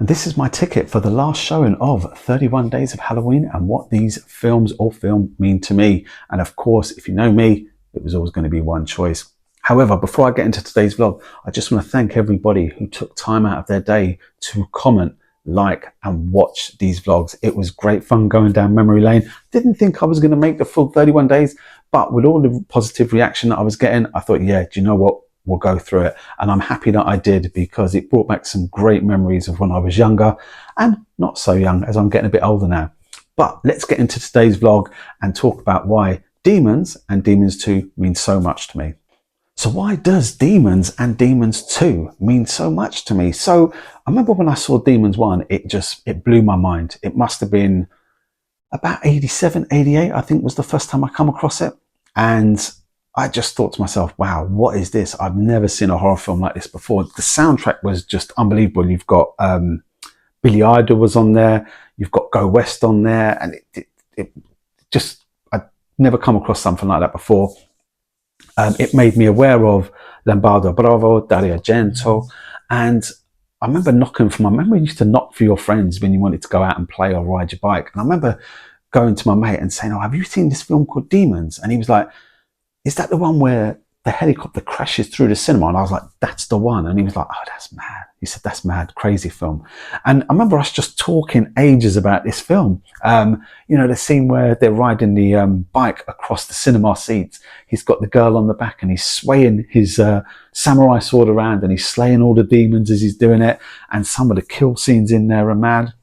this is my ticket for the last showing of 31 Days of Halloween and what these films or film mean to me. And of course, if you know me, it was always going to be one choice. However, before I get into today's vlog, I just want to thank everybody who took time out of their day to comment, like and watch these vlogs. It was great fun going down memory lane. Didn't think I was going to make the full 31 days, but with all the positive reaction that I was getting, I thought, yeah, do you know what? We'll go through it. And I'm happy that I did, because it brought back some great memories of when I was younger and not so young, as I'm getting a bit older now. But let's get into today's vlog and talk about why Demons and Demons 2 mean so much to me. So why does Demons and Demons 2 mean so much to me? So I remember when I saw Demons 1, it blew my mind. It must have been about 87, 88, I think was the first time I come across it. And I just thought to myself, wow, what is this? I've never seen a horror film like this before. The soundtrack was just unbelievable. You've got Billy Idol was on there. You've got Go West on there. And it just, I'd never come across something like that before. It made me aware of Lombardo Bravo, Dario Argento. And I remember you used to knock for your friends when you wanted to go out and play or ride your bike. And I remember going to my mate and saying, oh, have you seen this film called Demons? And he was like, is that the one where the helicopter crashes through the cinema? And I was like, that's the one. And he was like, oh, that's mad. He said, that's mad, crazy film. And I remember us just talking ages about this film. You know, the scene where they're riding the bike across the cinema seats. He's got the girl on the back and he's swaying his samurai sword around and he's slaying all the demons as he's doing it. And some of the kill scenes in there are mad.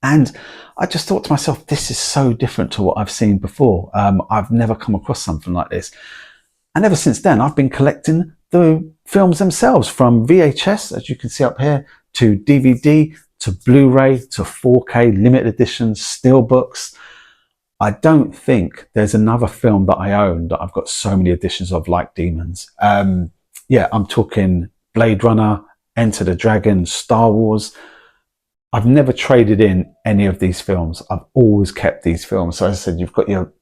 And I just thought to myself, this is so different to what I've seen before. I've never come across something like this. And ever since then, I've been collecting the films themselves, from VHS, as you can see up here, to DVD, to Blu-ray, to 4K, limited editions, steelbooks. I don't think there's another film that I own that I've got so many editions of like Demons. Yeah, I'm talking Blade Runner, Enter the Dragon, Star Wars. I've never traded in any of these films. I've always kept these films. So as I said, you've got your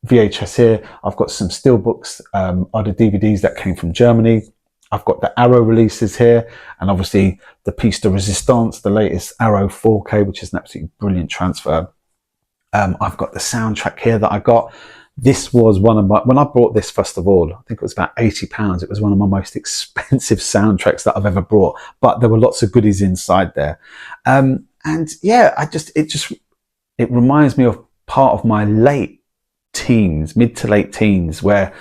VHS here. I've got some steelbooks, other DVDs that came from Germany. I've got the Arrow releases here, and obviously the Piece de Resistance, the latest Arrow 4K, which is an absolutely brilliant transfer. I've got the soundtrack here that I got. This was one of my, when I bought this, first of all, I think it was about £80. It was one of my most expensive soundtracks that I've ever bought, but there were lots of goodies inside there. And yeah, it reminds me of part of my late teens, mid to late teens, where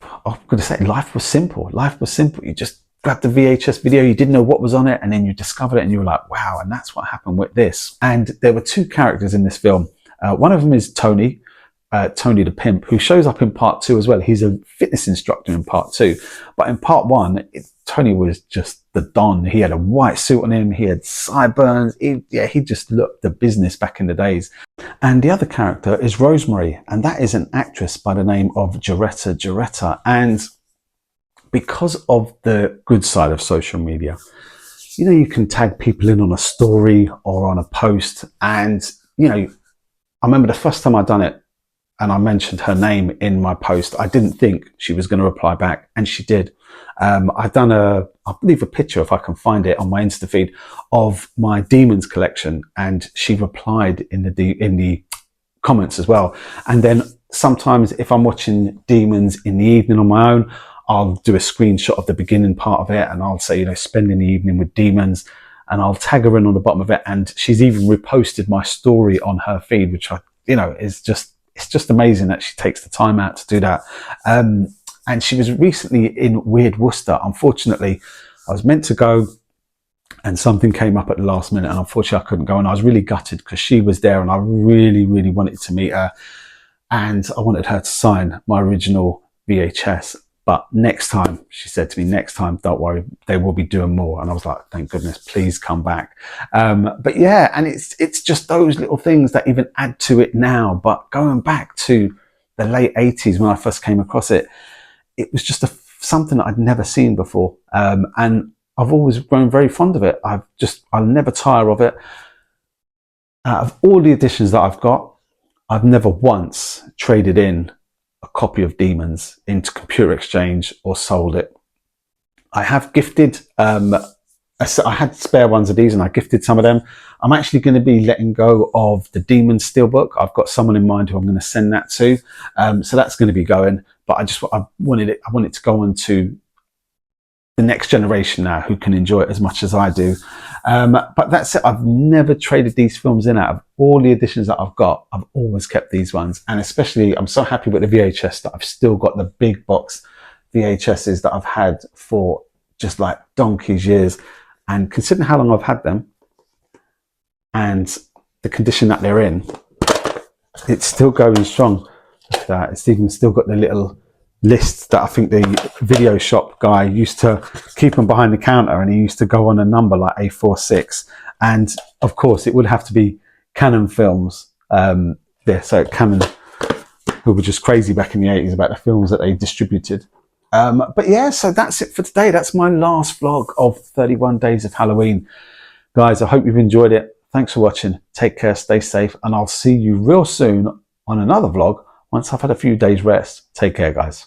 I'm going to say life was simple. Life was simple. You just grabbed the VHS video, you didn't know what was on it, and then you discovered it and you were like, wow. And that's what happened with this. And there were two characters in this film. One of them is Tony the Pimp, who shows up in part 2 as well. He's a fitness instructor in part 2. But in part 1, Tony was just the Don. He had a white suit on him. He had sideburns. He just looked the business back in the days. And the other character is Rosemary. And that is an actress by the name of Jaretta. And because of the good side of social media, you know, you can tag people in on a story or on a post. And, you know, I remember the first time I'd done it and I mentioned her name in my post, I didn't think she was going to reply back, and she did. I've done I believe a picture, if I can find it on my Insta feed, of my Demons collection, and she replied in the comments as well. And then sometimes if I'm watching Demons in the evening on my own, I'll do a screenshot of the beginning part of it and I'll say, you know, spending the evening with Demons. And I'll tag her in on the bottom of it. And she's even reposted my story on her feed, which it's just amazing that she takes the time out to do that. And she was recently in Weird Worcester. Unfortunately, I was meant to go and something came up at the last minute, and unfortunately I couldn't go. And I was really gutted because she was there and I really, really wanted to meet her. And I wanted her to sign my original VHS. But next time, she said to me, next time, don't worry, they will be doing more. And I was like, thank goodness, please come back. But yeah, and it's just those little things that even add to it now. But going back to the late 80s when I first came across it, it was just something that I'd never seen before. And I've always grown very fond of it. I'll never tire of it. Out of all the editions that I've got, I've never once traded in a copy of Demons into computer exchange or sold it. I have gifted a I had spare ones of these and I gifted some of them. I'm actually going to be letting go of the Demon Steelbook. I've got someone in mind who I'm going to send that to. So that's going to be going. But I wanted it to go on to the next generation now who can enjoy it as much as I do. But that's it. I've never traded these films in. Out of all the editions that I've got, I've always kept these ones. And especially, I'm so happy with the VHS that I've still got the big box VHSs that I've had for just like donkey's years. And considering how long I've had them and the condition that they're in, it's still going strong. It's even still got the little list that I think the video shop guy used to keep them behind the counter, and he used to go on a number like A46. And of course it would have to be Canon films. So Canon, who were just crazy back in the 80s about the films that they distributed. But yeah, so that's it for today. That's my last vlog of 31 Days of Halloween. Guys, I hope you've enjoyed it. Thanks for watching. Take care, stay safe, and I'll see you real soon on another vlog once I've had a few days rest. Take care, guys.